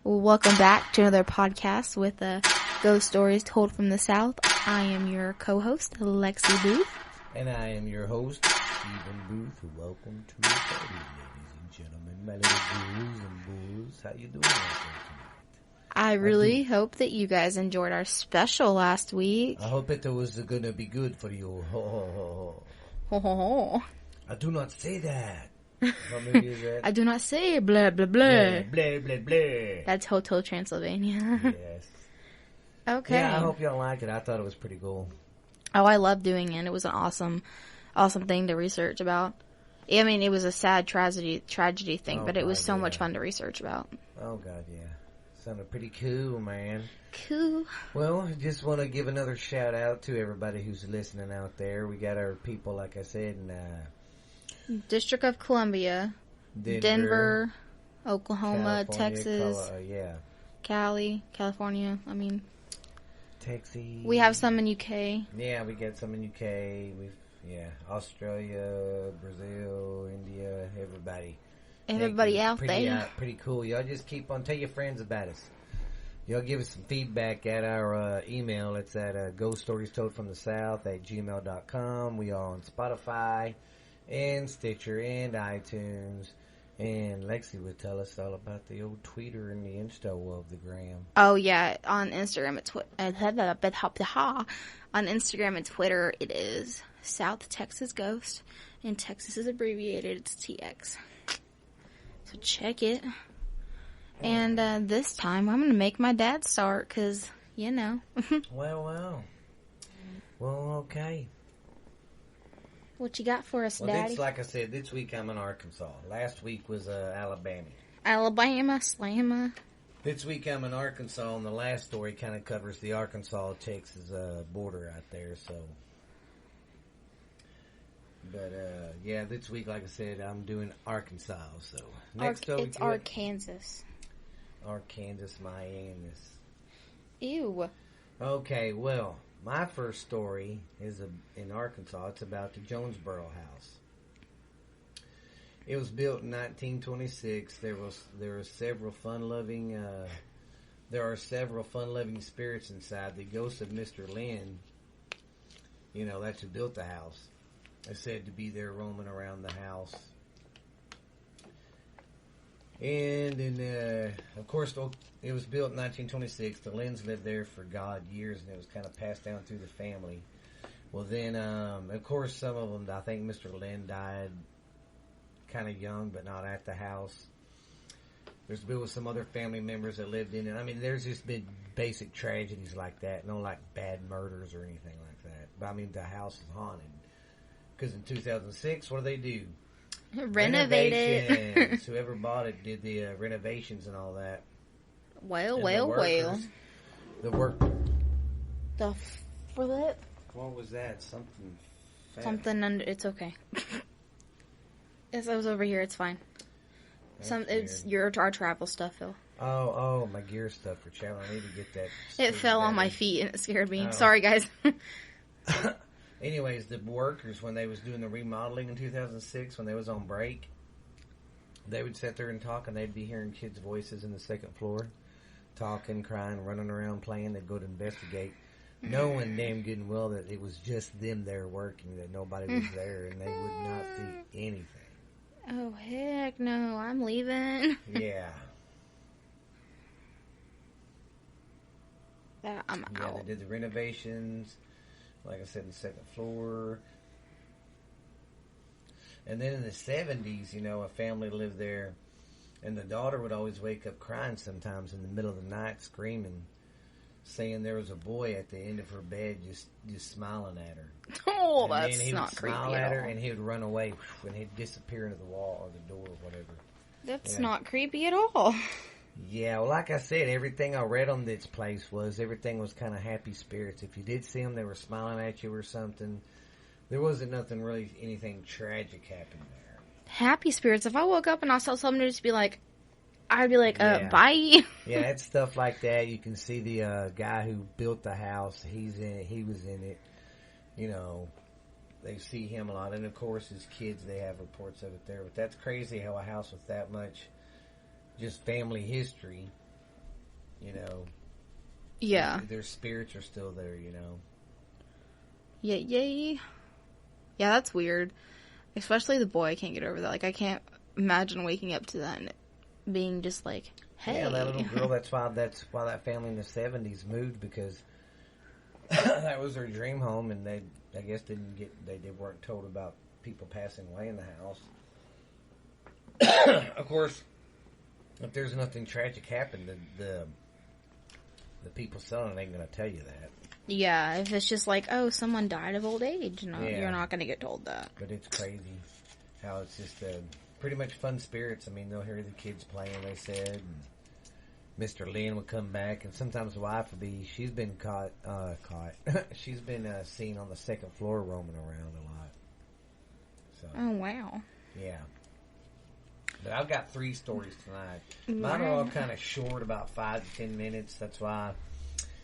Well, welcome back to another podcast with Ghost Stories Told from the South. I am your co-host, Lexi Booth. And I am your host, Stephen Booth. Welcome to the party, ladies and gentlemen, my little ghouls and bulls. How you doing out there tonight? I really hope that you guys enjoyed our special last week. I hope it was going to be good for you. Ho, ho, ho, Ho, ho, ho. I do not say that. What movie is that? I do not say blah, blah, blah. Blah, blah, blah, blah. That's Hotel Transylvania. Yes. Okay. Yeah, I hope y'all like it. I thought it was pretty cool. Oh, I love doing it. It was an awesome thing to research about. I mean, it was a sad tragedy thing, but it was so much fun to research about. Oh, God, yeah. Sounded pretty cool, man. Cool. Well, I just want to give another shout out to everybody who's listening out there. We got our people, like I said, in District of Columbia, Denver, Oklahoma, Texas, Cali, California. I mean, Texas. We have some in UK. Yeah, we got some in UK. Australia, Brazil, India, everybody. Everybody out there. Pretty cool. Y'all just keep on, tell your friends about us. Y'all give us some feedback at our email. It's at ghoststoriesttoldfromthesouth@gmail.com. We are on Spotify and Stitcher and iTunes. And Lexi would tell us all about the old Twitter and the Insta of the gram. Oh yeah, on Instagram and Twitter it is South Texas Ghost, and Texas is abbreviated. It's TX. So check it. And this time I'm gonna make my dad start, cause you know. Well, okay. What you got for us, Daddy? Like I said, this week I'm in Arkansas. Last week was Alabama. Alabama, Slamma. This week I'm in Arkansas, and the last story kind of covers the Arkansas-Texas border out there. So, but yeah, this week, like I said, I'm doing Arkansas. So next it's Arkansas. Arkansas, Miami. Ew. Okay, well. My first story is in Arkansas. It's about the Jonesboro House. It was built in 1926. There are several fun-loving spirits inside. The ghost of Mr. Lynn, that's who built the house, is said to be there roaming around the house. And then, of course, it was built in 1926. The Lynns lived there for years, and it was kind of passed down through the family. Well, then, of course, some of them, I think Mr. Lynn died kind of young, but not at the house. There's been some other family members that lived in it. I mean, there's just been basic tragedies like that. No, like bad murders or anything like that. But, I mean, the house is haunted. Because in 2006, what do? Renovate it. Whoever bought it did the renovations and all that. Well. The work. The flip. What was that? Something. Something under. It's okay. It was over here. It's fine. It's our travel stuff, Phil. Oh, my gear stuff for travel. I need to get that. It fell on my feet and it scared me. Sorry, guys. Anyways, the workers, when they was doing the remodeling in 2006, when they was on break, they would sit there and talk, and they'd be hearing kids' voices in the second floor, talking, crying, running around, playing. They'd go to investigate, knowing damn good and well that it was just them there working, that nobody was there, and they would not see anything. Oh, heck no. I'm leaving. Yeah. I'm out. Yeah, they did the renovations. Like I said, the second floor. And then in the 70s, a family lived there. And the daughter would always wake up crying sometimes in the middle of the night, screaming, saying there was a boy at the end of her bed just smiling at her. Oh, and that's then he not would creepy smile at her, all. and he would run away, and he'd disappear into the wall or the door or whatever. That's not creepy at all. Yeah, well, like I said, everything I read on this place everything was kind of happy spirits. If you did see them, they were smiling at you or something. There wasn't anything tragic happening there. Happy spirits. If I woke up and I saw somebody just be like, I'd be like, bye. Yeah, it's stuff like that. You can see the guy who built the house. He was in it. They see him a lot. And, of course, his kids, they have reports of it there. But that's crazy how a house with that much just family history you know. Yeah. Their spirits are still there, you know. Yeah, that's weird. Especially the boy, I can't get over that. Like, I can't imagine waking up to that and being just like, hey. Yeah, that little girl, that's why that family in the 70s moved, because that was their dream home, and they, I guess, they weren't told about people passing away in the house. Of course, if there's nothing tragic happened, the people selling it ain't going to tell you that. Yeah, if it's just like, oh, someone died of old age, no, Yeah. you're not going to get told that. But it's crazy how it's just pretty much fun spirits. I mean, they'll hear the kids playing, they said, and Mr. Lynn would come back, and sometimes the wife would be, she's been she's been seen on the second floor roaming around a lot. So, Oh, wow. yeah. But I've got 3 stories tonight. Mine are all kind of short, about 5 to 10 minutes. That's why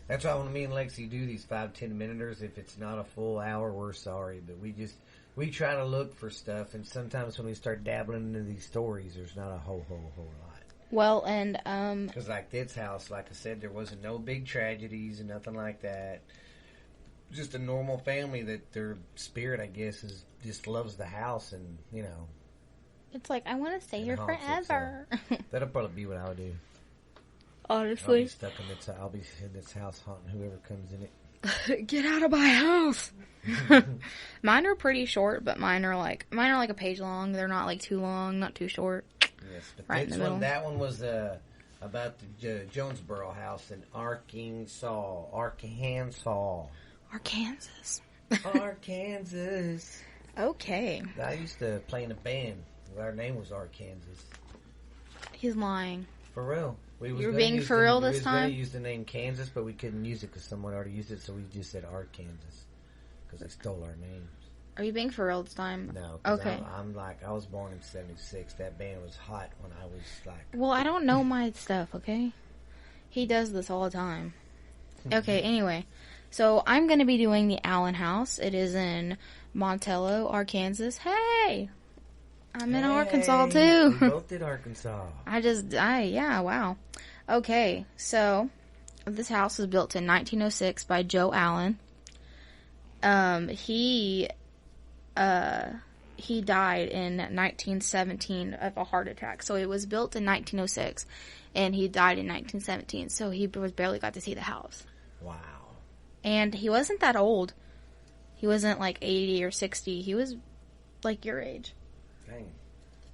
when me and Lexi do these 5-10 minuters, if it's not a full hour, we're sorry. But we try to look for stuff, and sometimes when we start dabbling into these stories, there's not a whole lot. Well, and, Because like this house, like I said, there wasn't no big tragedies and nothing like that. Just a normal family that their spirit, I guess, just loves the house, and, you know. it's like, I want to stay here haunts it, forever. That'll probably be what I would do. Honestly. I'll be in this house haunting whoever comes in it. Get out of my house! Mine are pretty short, but mine are like a page long. They're not like too long, not too short. Yes, but Right in the middle. that one was about the Jonesboro House in Arkansas. Arkansas. Okay. I used to play in a band. Our name was Arkansas. He's lying. For real. You were being for real this time? We was going to use the name Kansas, but we couldn't use it because someone already used it, so we just said Arkansas because they stole our names. Are you being for real this time? No. 'Cause Okay. I was born in 76. That band was hot when I was like... Well, I don't know my stuff, okay? He does this all the time. Okay, anyway. So, I'm going to be doing the Allen House. It is in Montello, Arkansas. Hey! I'm in Arkansas, too. We both did Arkansas. Yeah, wow. Okay, so, this house was built in 1906 by Joe Allen. He died in 1917 of a heart attack. So, it was built in 1906, and he died in 1917. So, he barely got to see the house. Wow. And he wasn't that old. He wasn't like 80 or 60. He was like your age. Dang.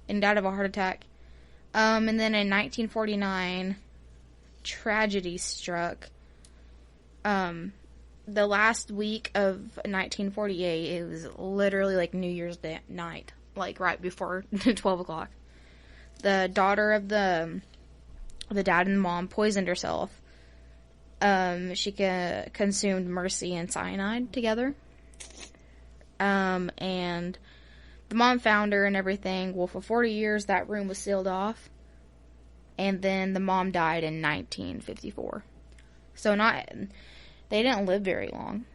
And died of a heart attack. And then in 1949, tragedy struck. The last week of 1948, it was literally like New Year's night. Like right before 12 o'clock. The daughter of the dad and the mom poisoned herself. She consumed Mercy and cyanide together. And the mom found her and everything. Well, for 40 years, that room was sealed off. And then the mom died in 1954. So they didn't live very long.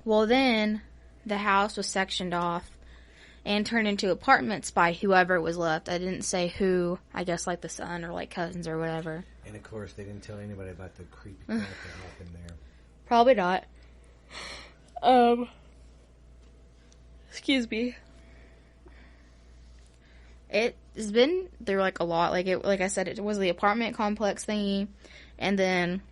Well, then the house was sectioned off and turned into apartments by whoever was left. I didn't say who. I guess like the son or like cousins or whatever. And of course, they didn't tell anybody about the creepy crap that happened there. Probably not. Excuse me. It's been through like a lot. Like I said, it was the apartment complex thingy, and then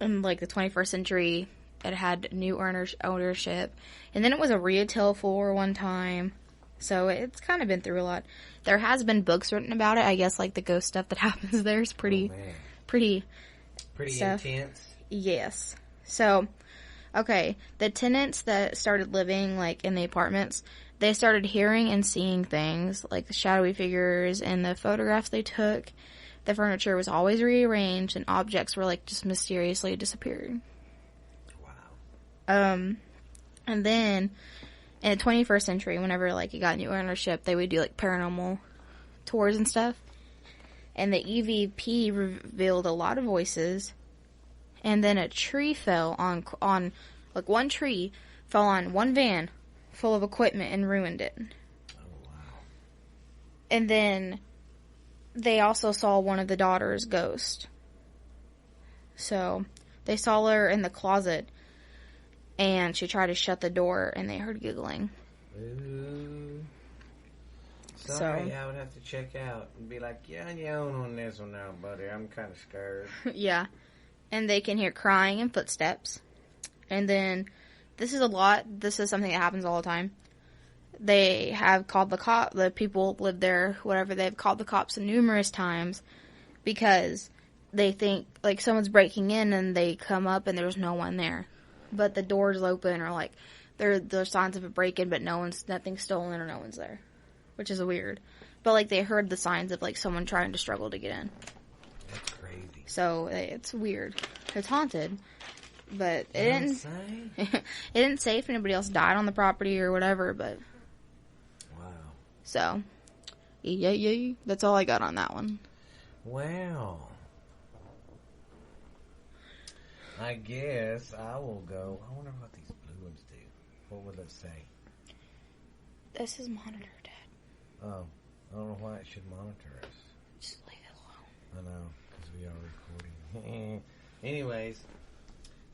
in like the 21st century, it had new ownership, and then it was a retail floor one time. So it's kind of been through a lot. There has been books written about it. I guess like the ghost stuff that happens there is pretty stuff. Intense. Yes. So, okay, the tenants that started living like in the apartments, they started hearing and seeing things like the shadowy figures and the photographs they took. The furniture was always rearranged and objects were like just mysteriously disappearing. Wow. And then in the 21st century, whenever like it got new ownership, they would do like paranormal tours and stuff. And the EVP revealed a lot of voices. And then a tree fell on like one tree fell on one van full of equipment and ruined it. Oh, wow. And then they also saw one of the daughters' ghost So they saw her in the closet, and she tried to shut the door, and they heard giggling. Ooh. Sorry, I would have to check out and be like, you're on your own on this one now, buddy. I'm kind of scared. Yeah. And they can hear crying and footsteps. And then, this is a lot. This is something that happens all the time. They have called the people live there, whatever, they've called the cops numerous times because they think, like, someone's breaking in and they come up and there's no one there. But the door's open, or, like, there's signs of a break-in, but nothing's stolen or no one's there. Which is weird. But, like, they heard the signs of, like, someone trying to struggle to get in. That's crazy. So, it's weird. It's haunted. But it didn't say if anybody else died on the property or whatever, but... Wow. So, yeah. That's all I got on that one. Wow. I guess I will go. I wonder what these blue ones do. What would it say? This is monitor, Dad. Oh, I don't know why it should monitor us. Just leave it alone. I know, because we are recording. Anyways,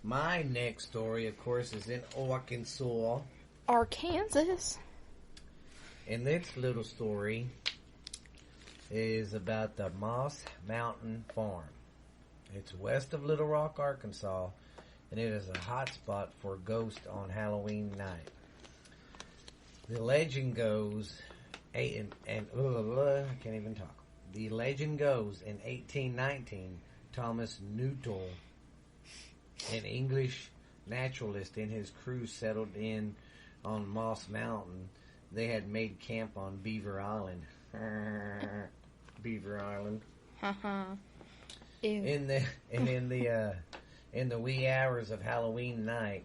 my next story, of course, is in Arkansas. Arkansas. And this little story is about the Moss Mountain Farm. It's west of Little Rock, Arkansas, and it is a hot spot for ghosts on Halloween night. The legend goes, I can't even talk. The legend goes, in 1819, Thomas Nuttall, an English naturalist, and his crew settled in on Moss Mountain. They had made camp on Beaver Island. Beaver Island. In the wee hours of Halloween night,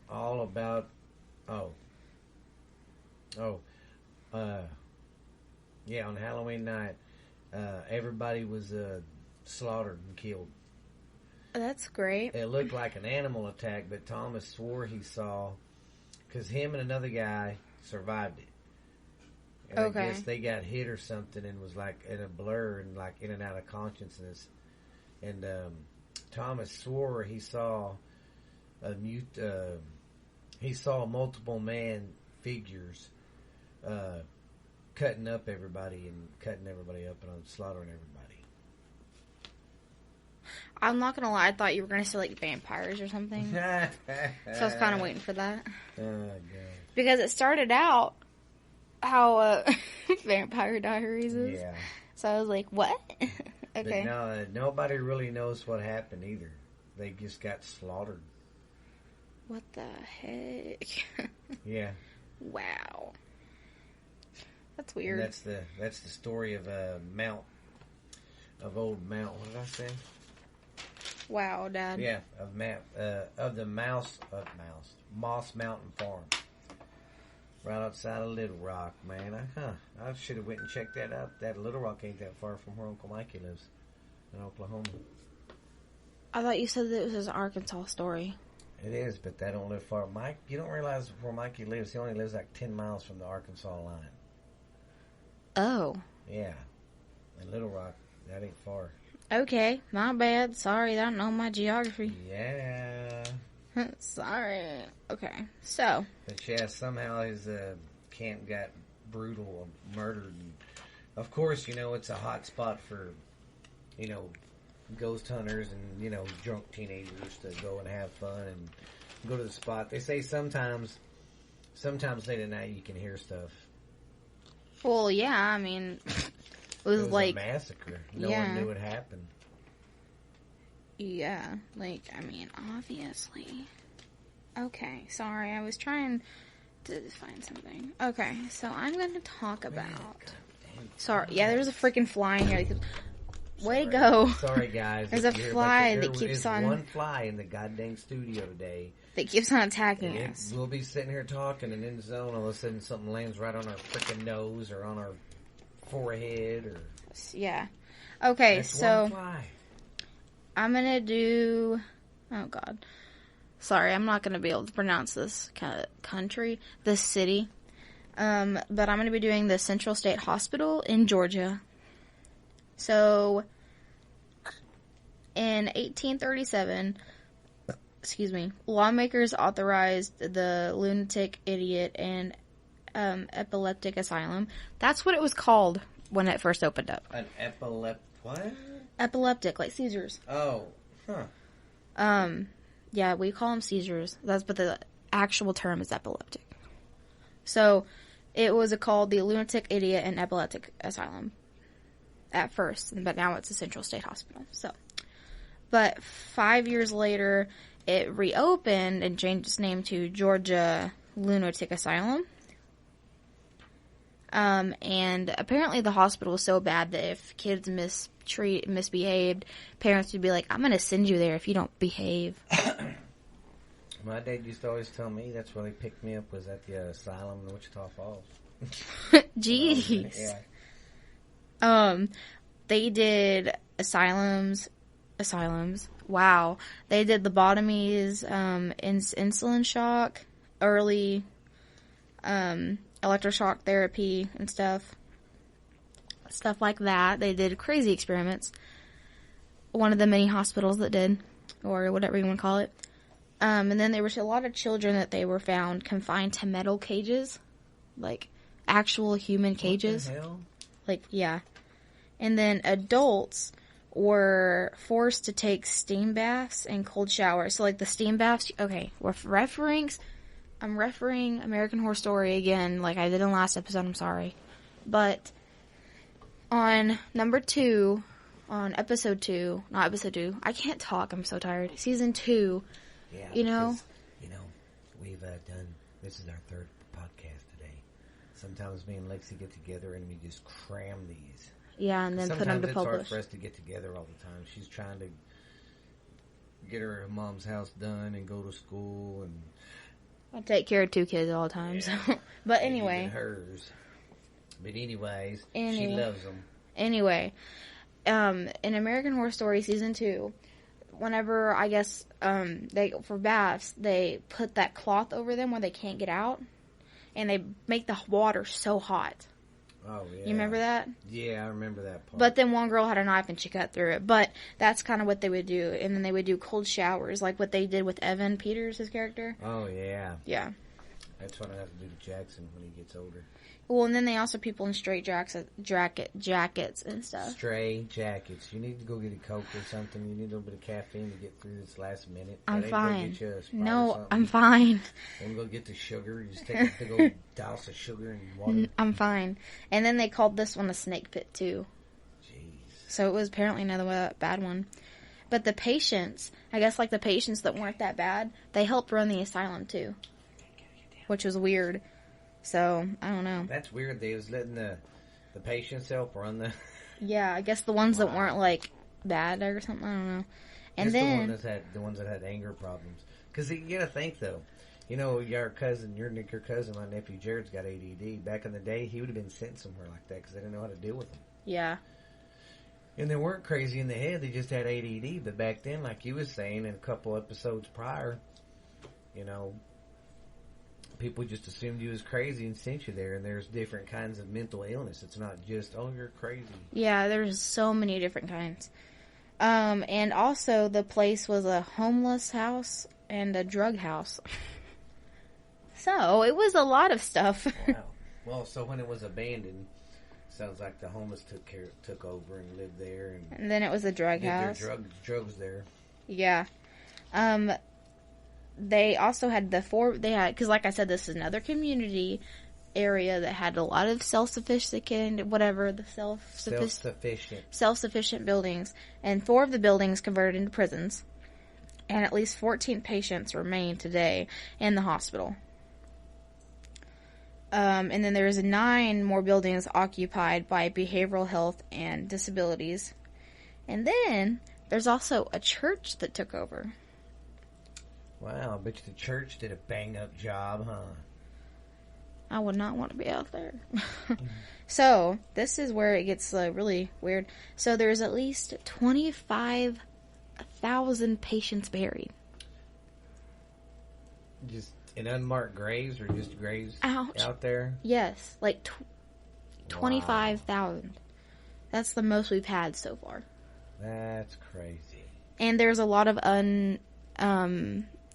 all about on Halloween night, everybody was slaughtered and killed. That's great. It looked like an animal attack, but Thomas swore he saw, because him and another guy survived it. And okay. I guess they got hit or something and was like in a blur and like in and out of consciousness. And Thomas swore he saw multiple man figures cutting up everybody and cutting everybody up and slaughtering everybody. I'm not gonna lie, I thought you were gonna say like vampires or something. So I was kind of waiting for that. Oh, God. Because it started out how Vampire Diaries is. Yeah. So I was like, what? Okay. But no, nobody really knows what happened either. They just got slaughtered. What the heck? Yeah. Wow. That's weird. And that's the story of old Mount. What did I say? Wow, Dad. Yeah, of the Moss Mountain Farm, right outside of Little Rock, man. I should have went and checked that out. That Little Rock ain't that far from where Uncle Mikey lives, in Oklahoma. I thought you said that it was an Arkansas story. It is, but that don't live far. Mike, you don't realize where Mikey lives. He only lives like 10 miles from the Arkansas line. Oh. Yeah, and Little Rock, that ain't far. Okay, my bad. Sorry, I don't know my geography. Yeah. Sorry. Okay, so. But yeah, somehow his camp got brutal, murdered. And of course, it's a hot spot for, ghost hunters and, drunk teenagers to go and have fun and go to the spot. They say sometimes late at night you can hear stuff. Well, yeah, I mean... It was like a massacre. No one knew it happened. Yeah, obviously. Okay, sorry, I was trying to find something. Okay, so I'm going to talk about... Sorry, yeah, there's a freaking fly in here. Way to go. Sorry, guys. There's a fly that keeps on... one fly in the goddamn studio today. That keeps on attacking us. We'll be sitting here talking and in the zone, all of a sudden something lands right on our freaking nose or on our forehead or... Yeah. Okay, that's so... one fly. I'm gonna do... Oh, God. Sorry, I'm not gonna be able to pronounce this country, this city. But I'm gonna be doing the Central State Hospital in Georgia. So... In 1837, lawmakers authorized the lunatic, idiot, and epileptic asylum. That's what it was called when it first opened up. An what? Epileptic, like seizures. Oh, huh. Yeah, we call them seizures. But the actual term is epileptic. So, it was called the Lunatic, Idiot, and Epileptic Asylum at first, but now it's a Central State Hospital. So, but 5 years later, it reopened and changed its name to Georgia Lunatic Asylum. And apparently the hospital was so bad that if kids misbehaved, parents would be like, I'm going to send you there if you don't behave. My dad used to always tell me that's where they picked me up, was at the asylum in Wichita Falls. Jeez. Yeah. They did asylums. Wow. They did lobotomies, insulin shock, early, electroshock therapy and stuff like that. They did crazy experiments. One of the many hospitals that did, or whatever you want to call it. And then there was a lot of children that they were found confined to metal cages, like actual human cages. What the hell? Like, yeah. And then adults were forced to take steam baths and cold showers. So, like, the steam baths, okay, I'm referring American Horror Story again, like I did in the last episode, I'm sorry. But on episode 2, I can't talk, I'm so tired. Season 2, yeah, you know, we've done, this is our third podcast today. Sometimes me and Lexi get together and we just cram these. Yeah, and then put them to publish. Sometimes it's hard for us to get together all the time. She's trying to get her mom's house done and go to school, and I take care of 2 kids all the time. Yeah. So. But anyway. Even hers. But anyways, she loves them. Anyway, in American Horror Story Season 2, whenever, I guess, for baths, they put that cloth over them where they can't get out, and they make the water so hot. Oh, yeah. You remember that? Yeah, I remember that part. But then one girl had a knife and she cut through it. But that's kind of what they would do. And then they would do cold showers, like what they did with Evan Peters, his character. Oh, yeah. Yeah. That's what I have to do to Jackson when he gets older. Well, and then they also people in straight jackets and stuff. Stray jackets. You need to go get a Coke or something. You need a little bit of caffeine to get through this last minute. I'm fine. No, I'm fine. Want to go get the sugar? You just take a big old douse of sugar and water. I'm fine. And then they called this one a snake pit, too. Jeez. So it was apparently another bad one. But the patients, I guess like the patients that weren't that bad, they helped run the asylum, too. Which was weird. So, I don't know. That's weird. They was letting the patients help run the... Yeah, I guess the ones that weren't, like, bad or something. I don't know. And it's then... the ones that had anger problems. Because you gotta think, though. You know, your cousin, my nephew Jared's got ADD. Back in the day, he would have been sent somewhere like that because they didn't know how to deal with him. Yeah. And they weren't crazy in the head. They just had ADD. But back then, like you was saying in a couple episodes prior, you know... People just assumed you was crazy and sent you there, and there's different kinds of mental illness. It's not just, oh, you're crazy. Yeah, there's so many different kinds. And also the place was a homeless house and a drug house. So, it was a lot of stuff. Wow. Well, so when it was abandoned, sounds like the homeless took over and lived there. And then it was a drug house. Their drugs there. Yeah. They also had because like I said, this is another community area that had a lot of self-sufficient buildings, and 4 of the buildings converted into prisons, and at least 14 patients remain today in the hospital. And then there's 9 more buildings occupied by behavioral health and disabilities. And then there's also a church that took over. Wow, I bet you the church did a bang-up job, huh? I would not want to be out there. So, this is where it gets really weird. So, there's at least 25,000 patients buried. Just in unmarked graves or just graves Ouch. Out there? Yes, like 25,000. That's the most we've had so far. That's crazy. And there's a lot of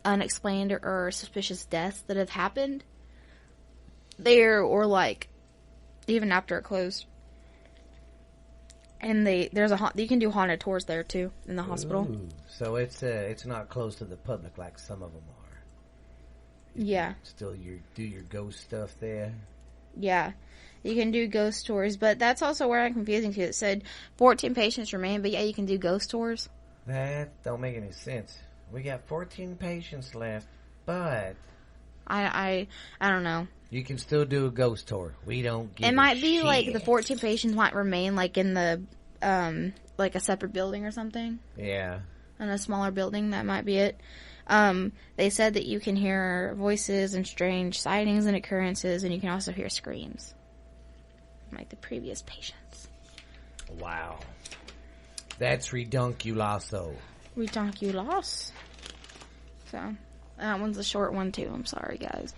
unexplained or suspicious deaths that have happened there, or like even after it closed. And you can do haunted tours there too in the hospital. Ooh, so it's not closed to the public like some of them are. Yeah. Still, do your ghost stuff there. Yeah, you can do ghost tours, but that's also where I'm confusing because it said 14 patients remain, but yeah, you can do ghost tours. That don't make any sense. We got 14 patients left, but I don't know. You can still do a ghost tour. We don't give It might be shit. like the 14 patients might remain like in the like a separate building or something. Yeah. In a smaller building, that might be it. They said that you can hear voices and strange sightings and occurrences, and you can also hear screams. Like the previous patients. Wow. That's redunculoso. Redunculous. So, that one's a short one too. I'm sorry, guys.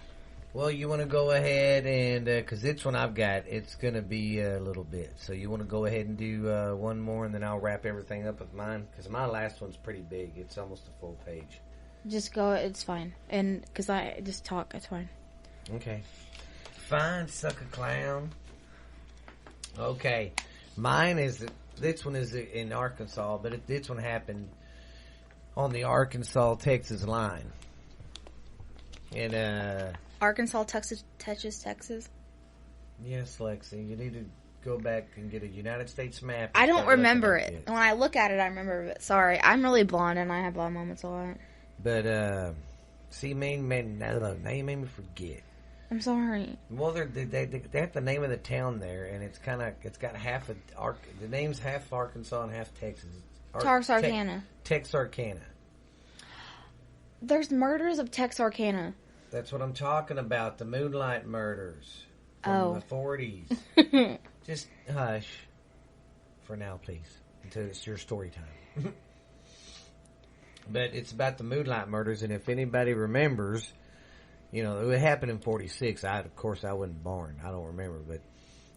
Well, you want to go ahead and, because this one I've got, it's going to be a little bit. So you want to go ahead and do one more, and then I'll wrap everything up with mine? Because my last one's pretty big. It's almost a full page. Just go, it's fine. And, because I just talk, it's fine. Okay. Fine, sucker clown. Okay. Mine is, this one is in Arkansas, but this one happened on the Arkansas-Texas line. And, Arkansas, Texas. yes, Lexi, you need to go back and get a United States map. I don't remember it. When I look at it, I remember it. Sorry, I'm really blonde, and I have blonde moments a lot. But, see, now you made me forget. I'm sorry. Well, they have the name of the town there, and it's got half the name's half Arkansas and half Texas. Texarkana. Texarkana. There's murders of Texarkana. That's what I'm talking about. The Moonlight Murders from the 40s. Just hush for now, please, until it's your story time. But it's about the Moonlight Murders, and if anybody remembers, you know, it happened in 46. Of course, I wasn't born. I don't remember, but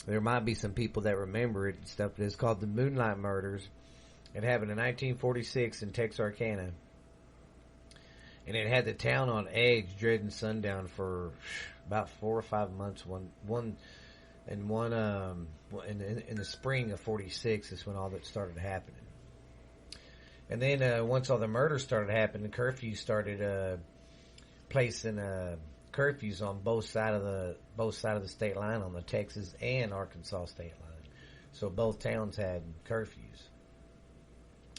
there might be some people that remember it and stuff. But it's called the Moonlight Murders. It happened in 1946 in Texarkana. And it had the town on edge, dreading sundown for about 4 or 5 months. In the spring of 46 is when all that started happening. And then once all the murders started happening, the curfew started placing curfews on both side of the state line, on the Texas and Arkansas state line. So both towns had curfews.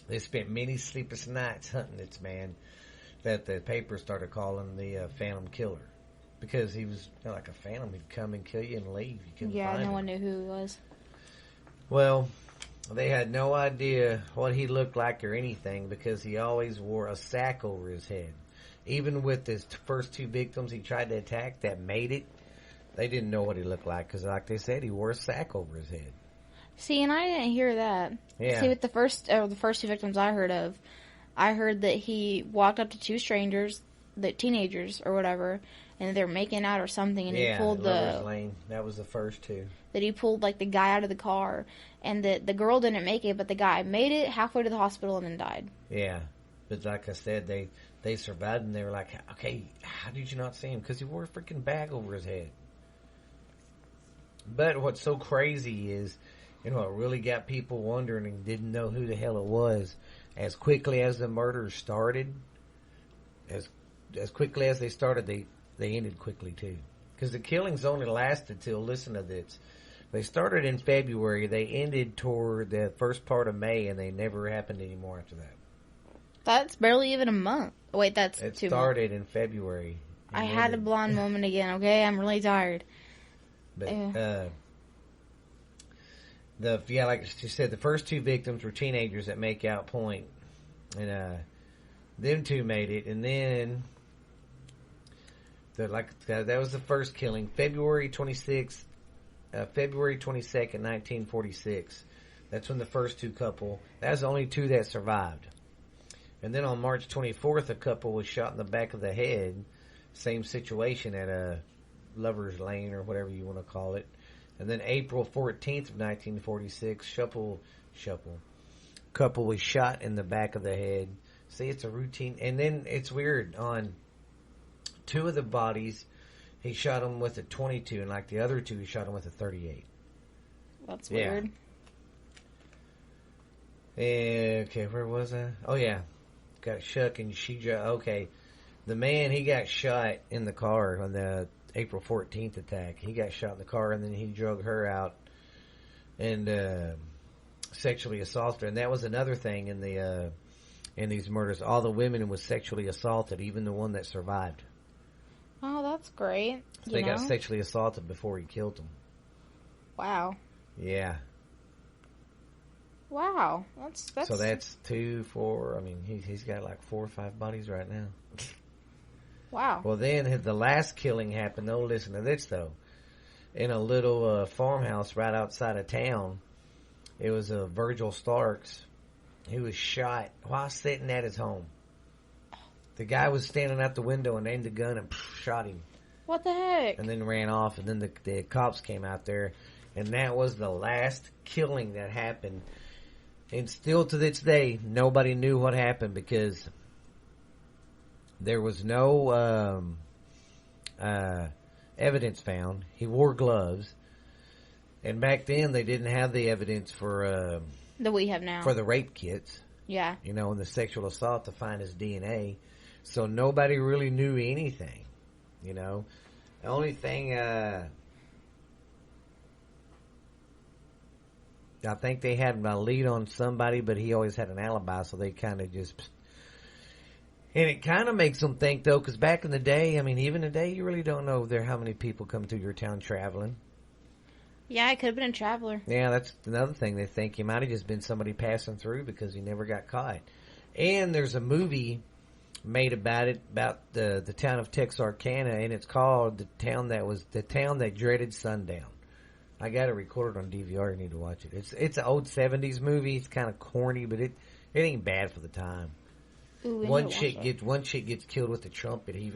They spent many sleepless nights hunting this man that the paper started calling the Phantom Killer, because he was like a phantom. He'd come and kill you and leave. You couldn't find him. No one knew who he was. Well, they had no idea what he looked like or anything, because he always wore a sack over his head. Even with his first 2 victims he tried to attack that made it, they didn't know what he looked like, because like they said, he wore a sack over his head. See, and I didn't hear that. Yeah. See, with the first 2 victims I heard of, I heard that he walked up to 2 strangers, the teenagers or whatever, and they were making out or something, and he pulled Lover's Lane. That was the first 2. That he pulled like the guy out of the car, and that the girl didn't make it, but the guy made it halfway to the hospital and then died. Yeah, but like I said, they survived, and they were like, okay, how did you not see him? Because he wore a freaking bag over his head. But what's so crazy is, you know, it really got people wondering and didn't know who the hell it was. As quickly as the murders started, as quickly as they started, they ended quickly too. Because the killings only lasted till, listen to this, they started in February, they ended toward the first part of May, and they never happened anymore after that. That's barely even a month. Wait, that's 2 months. It started in February. I had a blonde moment again, okay? I'm really tired. But, like she said, the first 2 victims were teenagers at Makeout Point, and them 2 made it. And then, that was the first killing, February 22nd, 1946. That's when the first 2 couple. That was the only 2 that survived. And then on March 24th, a couple was shot in the back of the head. Same situation at a Lover's Lane or whatever you want to call it. And then April 14th of 1946, couple was shot in the back of the head. See, it's a routine. And then it's weird. On 2 of the bodies, he shot them with a 22, and like the other 2, he shot them with a 38. That's weird. Okay, where was I? Oh, yeah. Got shot and okay. The man, he got shot in the car on the April 14th attack. He got shot in the car, and then he drug her out and sexually assaulted her. And that was another thing in these murders. All the women was sexually assaulted, even the one that survived. Oh, that's great. So they got sexually assaulted before he killed them. Wow. Yeah. Wow. That's So that's 2, 4. I mean, he's got like 4 or 5 bodies right now. Wow. Well, then the last killing happened. Oh, listen to this though. In a little farmhouse right outside of town, it was Virgil Starks. He was shot while sitting at his home. The guy was standing out the window and aimed the gun and shot him. What the heck? And then ran off. And then the cops came out there, and that was the last killing that happened. And still to this day, nobody knew what happened because there was no evidence found. He wore gloves. And back then, they didn't have the evidence for that we have now. For the rape kits. Yeah. You know, and the sexual assault to find his DNA. So nobody really knew anything. You know. The only thing... I think they had a lead on somebody, but he always had an alibi, so they kind of just... And it kind of makes them think, though, because back in the day, I mean, even today, you really don't know how many people come through your town traveling. Yeah, I could have been a traveler. Yeah, that's another thing. They think he might have just been somebody passing through because he never got caught. And there's a movie made about it, about the town of Texarkana, and it's called The Town That Dreaded Sundown. I got it recorded on DVR. You need to watch it. It's an old 70s movie. It's kind of corny, but it ain't bad for the time. Ooh, one chick gets killed with a trumpet. He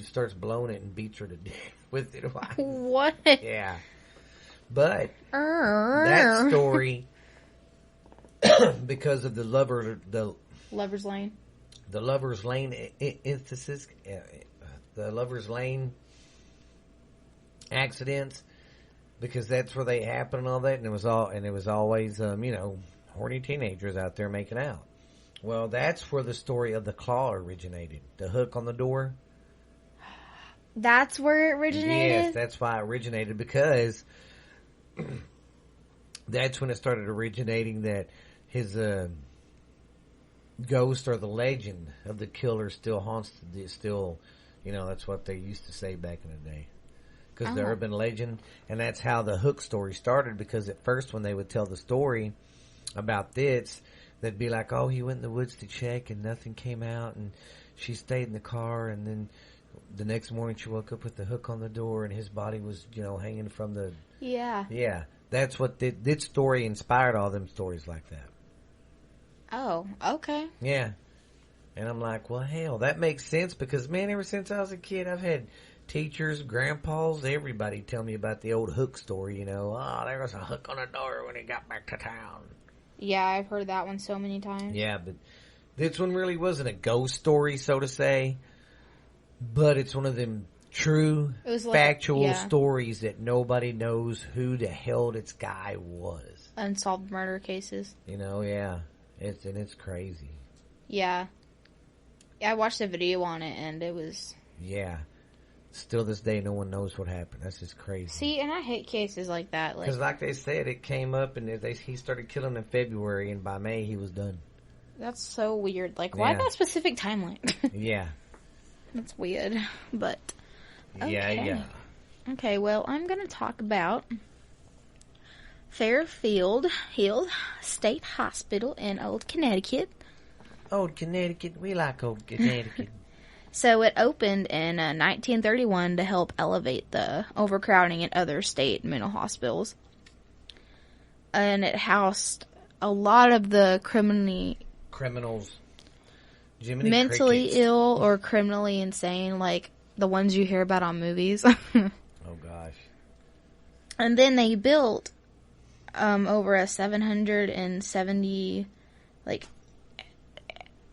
starts blowing it and beats her to death with it. What? Yeah. But that story, because of the Lover's Lane emphasis, the Lover's Lane accidents, because that's where they happen and all that, and it was always horny teenagers out there making out. Well, that's where the story of the claw originated. The hook on the door. That's where it originated? Yes, that's why it originated, because that's when it started originating, that his ghost or the legend of the killer still haunts that's what they used to say back in the day. Because the urban legend, and that's how the hook story started, because at first when they would tell the story about this, they'd be like, oh, he went in the woods to check and nothing came out, and she stayed in the car, and then the next morning she woke up with the hook on the door and his body was, hanging from the... Yeah. Yeah. That's what this story inspired all them stories like that. Oh, okay. Yeah. And I'm like, well, hell, that makes sense, because, man, ever since I was a kid, I've had teachers, grandpas, everybody tell me about the old hook story, Oh, there was a hook on the door when he got back to town. Yeah, I've heard that one so many times. Yeah, but this one really wasn't a ghost story, so to say. But it's one of them true, factual stories that nobody knows who the hell this guy was. Unsolved murder cases. Yeah. It's crazy. Yeah. I watched a video on it, and it was... Yeah. Still this day, no one knows what happened. That's just crazy. See, and I hate cases like that. Because like they said, it came up, and he started killing in February, and by May, he was done. That's so weird. Why that specific timeline? Yeah. That's weird, but... Okay. Yeah. Okay, well, I'm going to talk about Fairfield Hill State Hospital in Old Connecticut. Old Connecticut. We like Old Connecticut. So it opened in 1931 to help elevate the overcrowding in other state mental hospitals. And it housed a lot of the criminals. Mentally ill or criminally insane, like the ones you hear about on movies. Oh, gosh. And then they built over a 770 like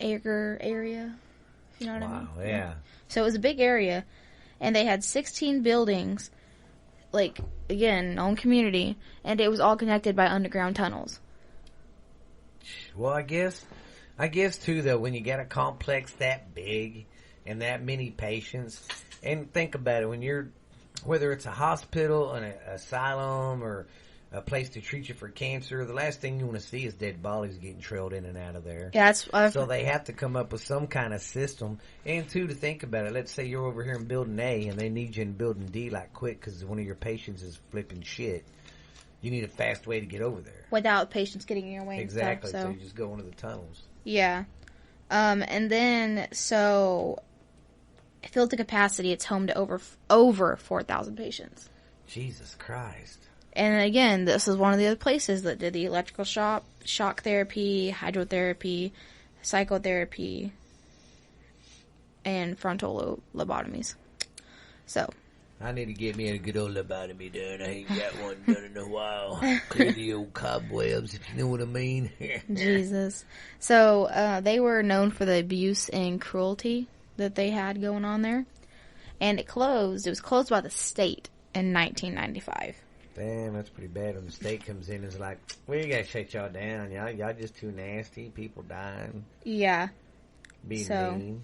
acre area. You know what I mean? Wow, yeah. So it was a big area, and they had 16 buildings, like, again, own community, and it was all connected by underground tunnels. Well, I guess too, though, when you got a complex that big and that many patients, and think about it, when you're, whether it's a hospital, an asylum, or a place to treat you for cancer, the last thing you want to see is dead bodies getting trailed in and out of there. Yeah, so they have to come up with some kind of system. And too, to think about it, let's say you're over here in building A and they need you in building D like quick because one of your patients is flipping shit. You need a fast way to get over there without patients getting in your way. Exactly. And stuff, so you just go into the tunnels. Yeah. And then so filled to capacity, it's home to over 4,000 patients. Jesus Christ. And again, this is one of the other places that did the electrical shock therapy, hydrotherapy, psychotherapy, and frontal lobotomies. So. I need to get me a good old lobotomy done. I ain't got one done in a while. Clear the old cobwebs, if you know what I mean. Jesus. So, they were known for the abuse and cruelty that they had going on there. And it closed. It was closed by the state in 1995. Damn, that's pretty bad when the state comes in and is like, we gotta shut y'all down. Y'all just too nasty. People dying. Yeah. Being mean.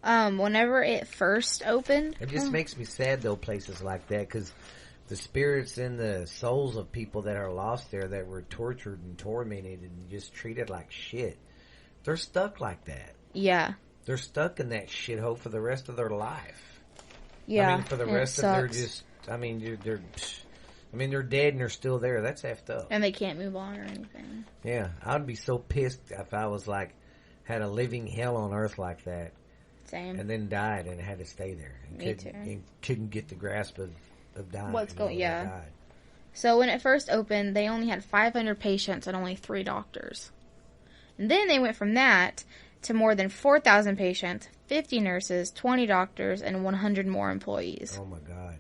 Whenever it first opened. It just makes me sad, though, places like that, because the spirits and the souls of people that are lost there that were tortured and tormented and just treated like shit, they're stuck like that. Yeah. They're stuck in that shithole for the rest of their life. Yeah. I mean, for the rest of their just, they're dead and they're still there. That's effed up. And they can't move on or anything. Yeah. I'd be so pissed if I was like, had a living hell on earth like that. Same. And then died and had to stay there. And couldn't get the grasp of dying. What's going, yeah. Died. So when it first opened, they only had 500 patients and only 3 doctors. And then they went from that to more than 4,000 patients, 50 nurses, 20 doctors, and 100 more employees. Oh my God.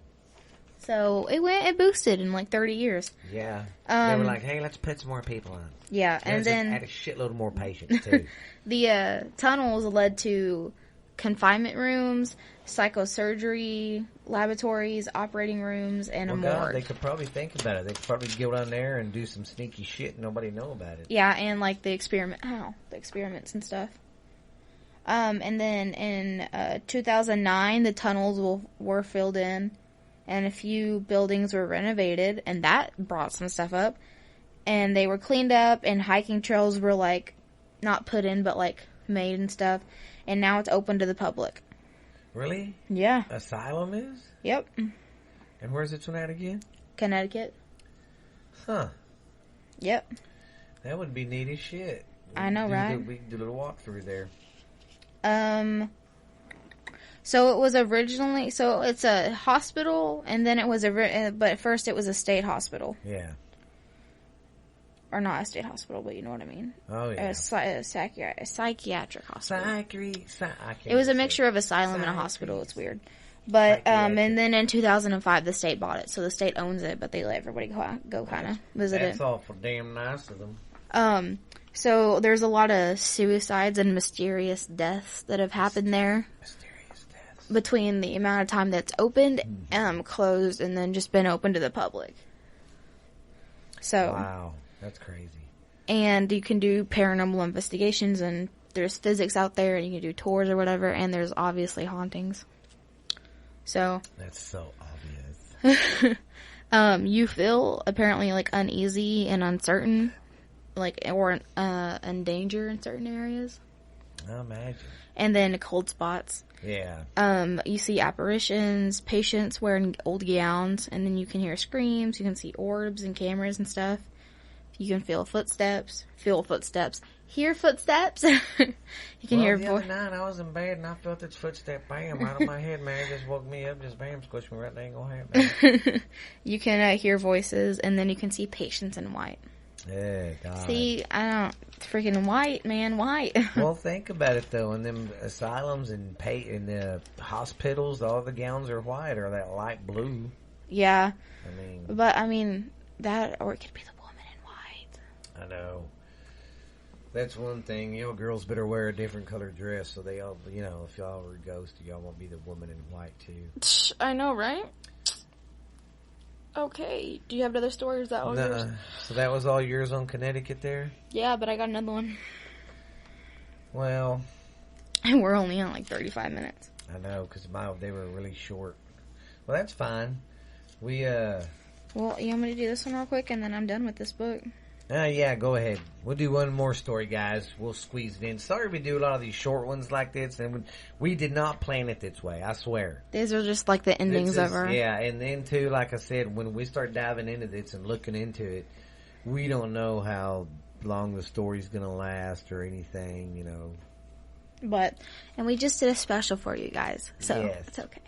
So it boosted in like 30 years. Yeah. They were like, hey, let's put some more people on. Yeah, and then add a shitload more patients too. The tunnels led to confinement rooms, psychosurgery laboratories, operating rooms, and a morgue. God, they could probably think about it. They could probably go down there and do some sneaky shit and nobody know about it. Yeah, and like the experiments and stuff. And then in 2009, the tunnels were filled in, and a few buildings were renovated, and that brought some stuff up. And they were cleaned up, and hiking trails were like not put in, but like made and stuff. And now it's open to the public. Really? Yeah. Asylum is? Yep. And where's this one at again? Connecticut. Huh. Yep. That would be neat as shit. I know, right? We could do a little walkthrough there. So it was originally, so it's a hospital, and then it was but at first it was a state hospital. Yeah. Or not a state hospital, but you know what I mean. Oh, yeah. A psychiatric hospital. It was a mixture of asylum and a hospital. It's weird. But, and then in 2005, the state bought it. So the state owns it, but they let everybody go kind of visit it. That's awful damn nice of them. So there's a lot of suicides and mysterious deaths that have happened there. Mysterious deaths. Between the amount of time that's opened, closed, and then just been open to the public. So. Wow. That's crazy. And you can do paranormal investigations, and there's physics out there, and you can do tours or whatever, and there's obviously hauntings. So. That's so obvious. You feel apparently like uneasy and uncertain, like, or in danger in certain areas. I imagine. And then cold spots. Yeah. You see apparitions, patients wearing old gowns, and then you can hear screams, you can see orbs and cameras and stuff. You can feel footsteps, hear footsteps. You can hear the other night I was in bed and I felt this footstep, bam, right on my head, man. It just woke me up, just bam, squished me right there, ain't gonna happen. You can hear voices, and then you can see patients in white. Yeah, God. See, I don't, freaking white, man, white. Well, think about it though. In them asylums and in the hospitals, all the gowns are white or that light blue. Yeah. I mean, but That, or it could be the woman in white. I know. That's one thing. You know, girls better wear a different colored dress so they all, you know, if y'all were ghosted, y'all won't be the woman in white too. I know, right? Okay. Do you have another story, or is that all yours? So that was all yours on Connecticut there? Yeah, but I got another one. Well. And we're only on like 35 minutes. I know, because they were really short. Well, that's fine. Well, you want me to do this one real quick, and then I'm done with this book? Yeah, go ahead. We'll do one more story, guys. We'll squeeze it in. Sorry we do a lot of these short ones like this, and we did not plan it this way, I swear. These are just like the endings of her. Yeah, and then too, like I said, when we start diving into this and looking into it, we don't know how long the story's going to last or anything, you know. And we just did a special for you guys, so yes. It's okay.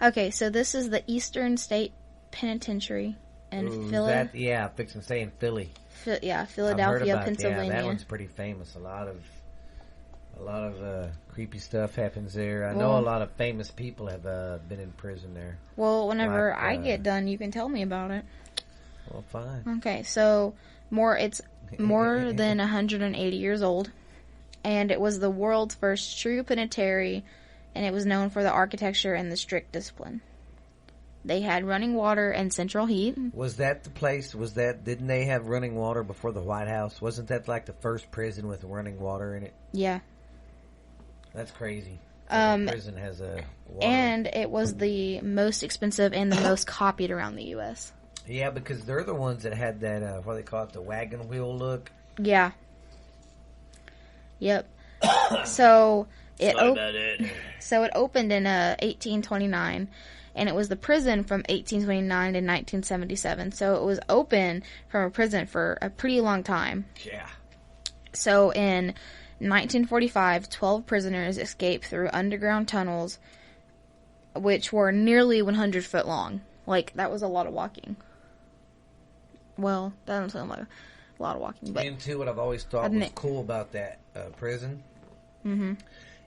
Okay, so this is the Eastern State Penitentiary in Philly. Yeah, I'm fixing to say in Philly. Philadelphia, Pennsylvania. Yeah, that one's pretty famous. A lot of creepy stuff happens there. I know a lot of famous people have been in prison there. Well, whenever I get done, you can tell me about it. Well, fine. Okay, so it's more than 180 years old, and it was the world's first true penitentiary, and it was known for the architecture and the strict discipline. They had running water and central heat. Was that the place? Didn't they have running water before the White House? Wasn't that like the first prison with running water in it? Yeah. That's crazy. Prison has a water. And it was the most expensive and the most copied around the U.S. Yeah, because they're the ones that had that, what do they call it, the wagon wheel look? Yeah. Yep. So it opened in 1829. And it was the prison from 1829 to 1977. So it was open from a prison for a pretty long time. Yeah. So in 1945, 12 prisoners escaped through underground tunnels, which were nearly 100 foot long. Like, that was a lot of walking. Well, that doesn't sound like a lot of walking. But and too, what I've always thought was cool about that prison,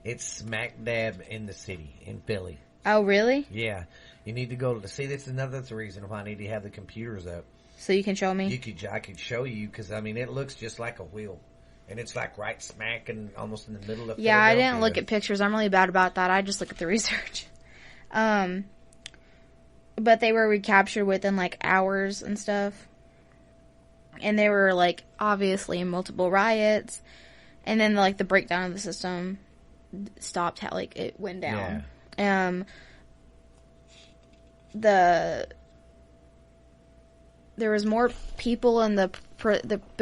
it's smack dab in the city, in Philly. Oh, really? Yeah. You need to go to see. That's the reason why I need to have the computers up. So you can show me? I could show you, because, I mean, it looks just like a wheel. And it's like right smack and almost in the middle of Yeah, I didn't look at pictures. I'm really bad about that. I just look at the research. But they were recaptured within, like, hours and stuff. And they were, like, obviously in multiple riots. And then, like, the breakdown of the system stopped how, like, it went down. Yeah. There was more people in there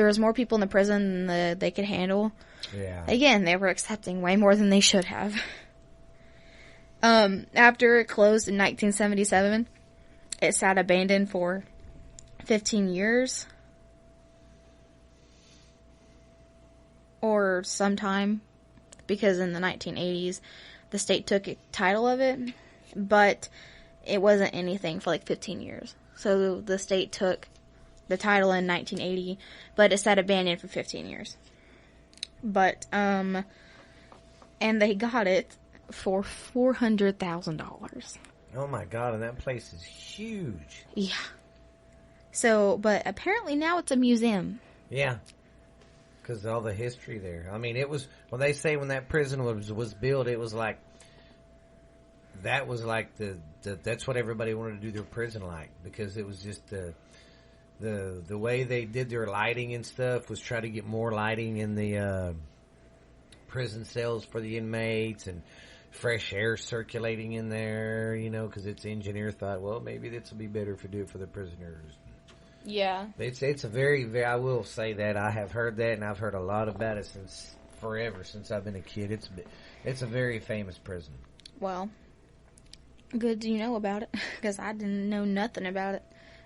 was more people in the prison than they could handle. Yeah. Again, they were accepting way more than they should have. After it closed in 1977, it sat abandoned for 15 years. Or sometime, because in the 1980s, the state took title of it, but it wasn't anything for like 15 years. So the state took the title in 1980, but it sat abandoned for 15 years. But, and they got it for $400,000. Oh my God, and that place is huge. Yeah. So, but apparently now it's a museum. Yeah. Because all the history there. I mean, it was, when they say when that prison was built, it was like, that was like that's what everybody wanted to do their prison like. Because it was just the way they did their lighting and stuff was try to get more lighting in the prison cells for the inmates and fresh air circulating in there, you know, because its engineer thought, well, maybe this will be better if we do it for the prisoners. Yeah. It's a very, I will say that I have heard that, and I've heard a lot about it since forever, since I've been a kid. It's a very famous prison. Well, good you know about it, because I didn't know nothing about it.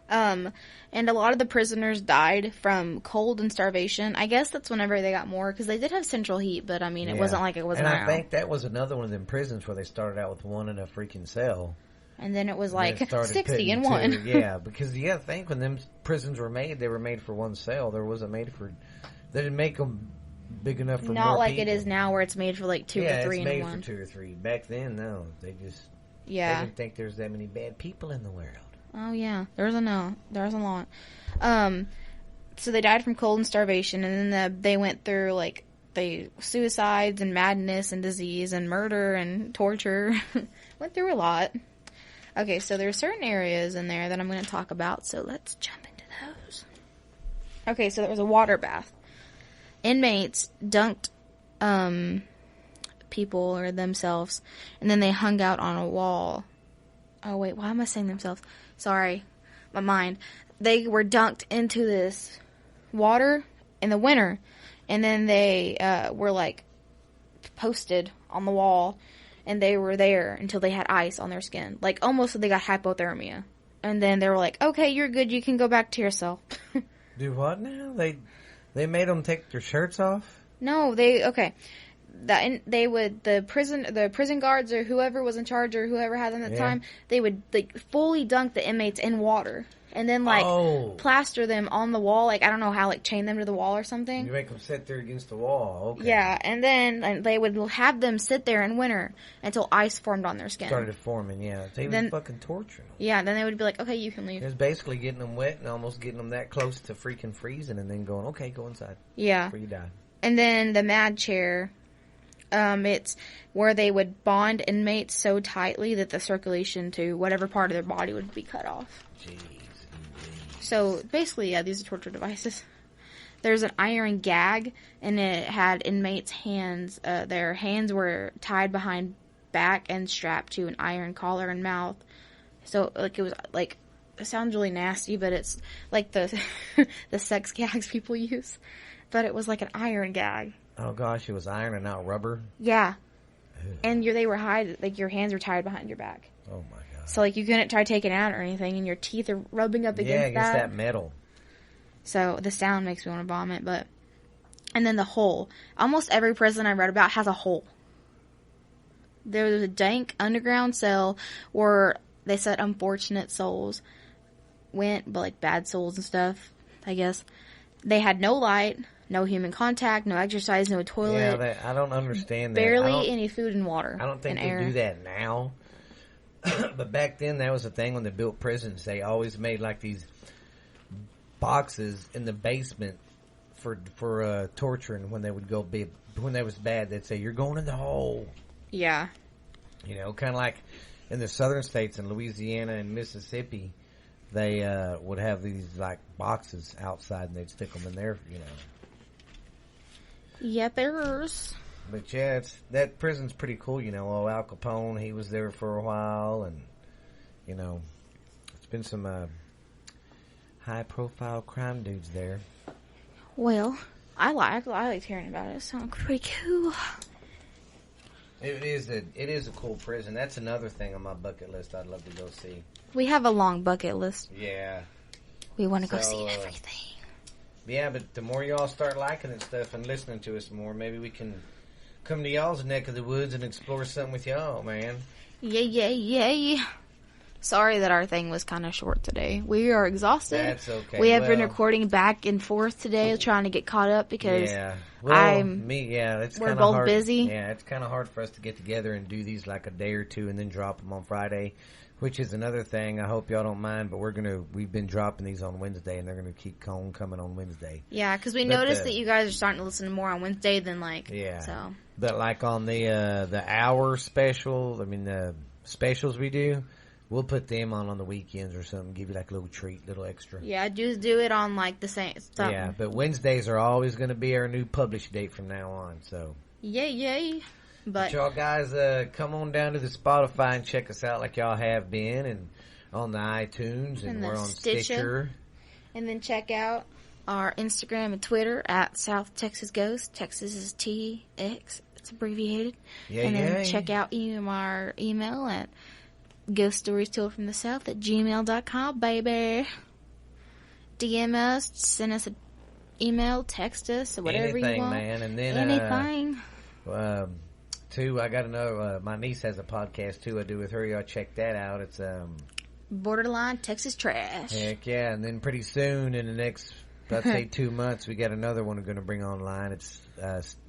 And a lot of the prisoners died from cold and starvation. I guess that's whenever they got more, because they did have central heat, but I mean, it wasn't like it was now. And I think that was another one of them prisons where they started out with one in a freaking cell. And then it was like 60 in one. Yeah, because you got to think when them prisons were made, they were made for one cell. They didn't make them big enough for more people. Not like it is now where it's made for like 2 or 3 in one. Yeah, it's made for 2 or 3. Back then, no. They didn't think there's that many bad people in the world. Oh, yeah. There's a lot. So they died from cold and starvation, and then they went through, like, suicides and madness and disease and murder and torture. Went through a lot. Okay, so there are certain areas in there that I'm going to talk about, so let's jump into those. Okay, so there was a water bath. Inmates dunked people or themselves, and then they hung out on a wall. Oh, wait, why am I saying themselves? Sorry, my mind. They were dunked into this water in the winter, and then they were, like, posted on the wall, and they were there until they had ice on their skin. Like, almost so they got hypothermia. And then they were like, okay, you're good, you can go back to your cell. Do what now? They made them take their shirts off? No, the prison guards or whoever was in charge or whoever had them at the time, they would, like, fully dunk the inmates in water. And then, like, plaster them on the wall. Like, I don't know how, like, chain them to the wall or something. You make them sit there against the wall. Okay. Yeah, and then they would have them sit there in winter until ice formed on their skin. Started forming, yeah. They were fucking torturing them. Yeah, then they would be like, okay, you can leave. It was basically getting them wet and almost getting them that close to freaking freezing and then going, okay, go inside. Yeah. Before you die. And then the mad chair, it's where they would bond inmates so tightly that the circulation to whatever part of their body would be cut off. Jeez. So, basically, yeah, these are torture devices. There's an iron gag, and it had inmates' hands. Their hands were tied behind back and strapped to an iron collar and mouth. So, like, it was, like, it sounds really nasty, but it's like the the sex gags people use. But it was like an iron gag. Oh, gosh, it was iron and not rubber? Yeah. Ew. And they were like, your hands were tied behind your back. Oh, my God. So, like, you couldn't try taking it out or anything, and your teeth are rubbing up against that metal. So, the sound makes me want to vomit, but... And then the hole. Almost every prison I read about has a hole. There was a dank underground cell where they said unfortunate souls went, but, like, bad souls and stuff, I guess. They had no light, no human contact, no exercise, no toilet. Yeah, I don't understand that. Barely any food and water. I don't think they do that now. But back then, that was the thing when they built prisons. They always made, like, these boxes in the basement for torturing when they would go big. When they was bad, they'd say, you're going in the hole. Yeah. You know, kind of like in the southern states in Louisiana and Mississippi, they would have these, like, boxes outside, and they'd stick them in there, you know. Yepers. But yeah, that prison's pretty cool, you know. Oh, Al Capone, he was there for a while, and, you know, it's been some high-profile crime dudes there. Well, I liked hearing about it. It sounds pretty cool. It is a cool prison. That's another thing on my bucket list I'd love to go see. We have a long bucket list. Yeah. We want to go see everything. Yeah, but the more y'all start liking and stuff and listening to us more, maybe we can come to y'all's neck of the woods and explore something with y'all, man. Yay. Sorry that our thing was kind of short today. We are exhausted. That's okay. We have been recording back and forth today, trying to get caught up because it's we're both busy. Yeah, it's kind of hard for us to get together and do these like a day or two and then drop them on Friday, which is another thing. I hope y'all don't mind, but we've been dropping these on Wednesday, and they're gonna keep coming on Wednesday. Yeah, because we noticed that you guys are starting to listen more on Wednesday than so. But like on the hour special, the specials we do, we'll put them on the weekends or something. Give you like a little treat, little extra. Yeah, just do it on like the same stuff. Yeah, but Wednesdays are always going to be our new publish date from now on. So yay! But y'all guys, come on down to the Spotify and check us out like y'all have been, and on the iTunes, and we're on Stitcher. And then check out our Instagram and Twitter at South Texas Ghost. Texas is TX. It's abbreviated. And then check out our email at ghoststoriesToldFromTheSouth@gmail.com, baby. DM us, send us an email, text us, whatever you want. Man. And then, anything. Too, I got to know, my niece has a podcast too I do with her. Y'all check that out. It's Borderline Texas Trash. Heck yeah. And then pretty soon, in the next, I'd say 2 months, we got another one we're going to bring online. It's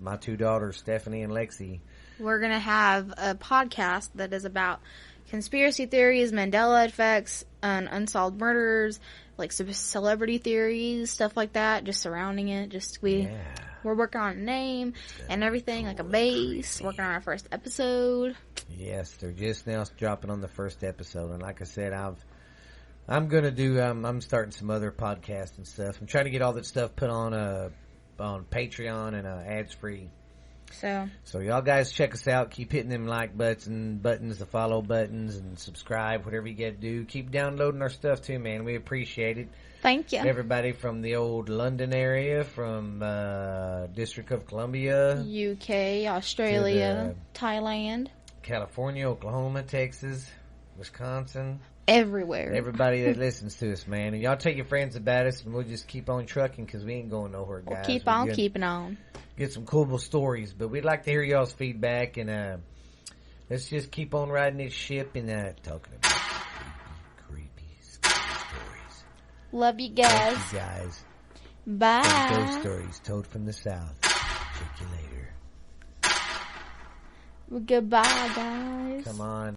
my two daughters, Stephanie and Lexi. We're going to have a podcast that is about conspiracy theories, Mandela effects, and unsolved murders, like celebrity theories, stuff like that, just surrounding it. We're working on a name and everything, like a base, working on our first episode. Yes, they're just now dropping on the first episode, and like I said, I'm gonna do. I'm starting some other podcasts and stuff. I'm trying to get all that stuff put on Patreon and ads free. So y'all guys check us out. Keep hitting them like buttons, the follow buttons, and subscribe. Whatever you got to do. Keep downloading our stuff too, man. We appreciate it. Thank you. Everybody from the old London area, from District of Columbia, UK, Australia, Thailand, California, Oklahoma, Texas, Wisconsin. Everywhere. Everybody that listens to us, man. And y'all tell your friends about us, and we'll just keep on trucking because we ain't going nowhere, guys. We'll keep on keeping on. Get some cool stories, but we'd like to hear y'all's feedback, and let's just keep on riding this ship and talking about creepy stories. Love you guys. Love you guys. Bye. Some ghost stories told from the South. Check you later. Goodbye, guys. Come on.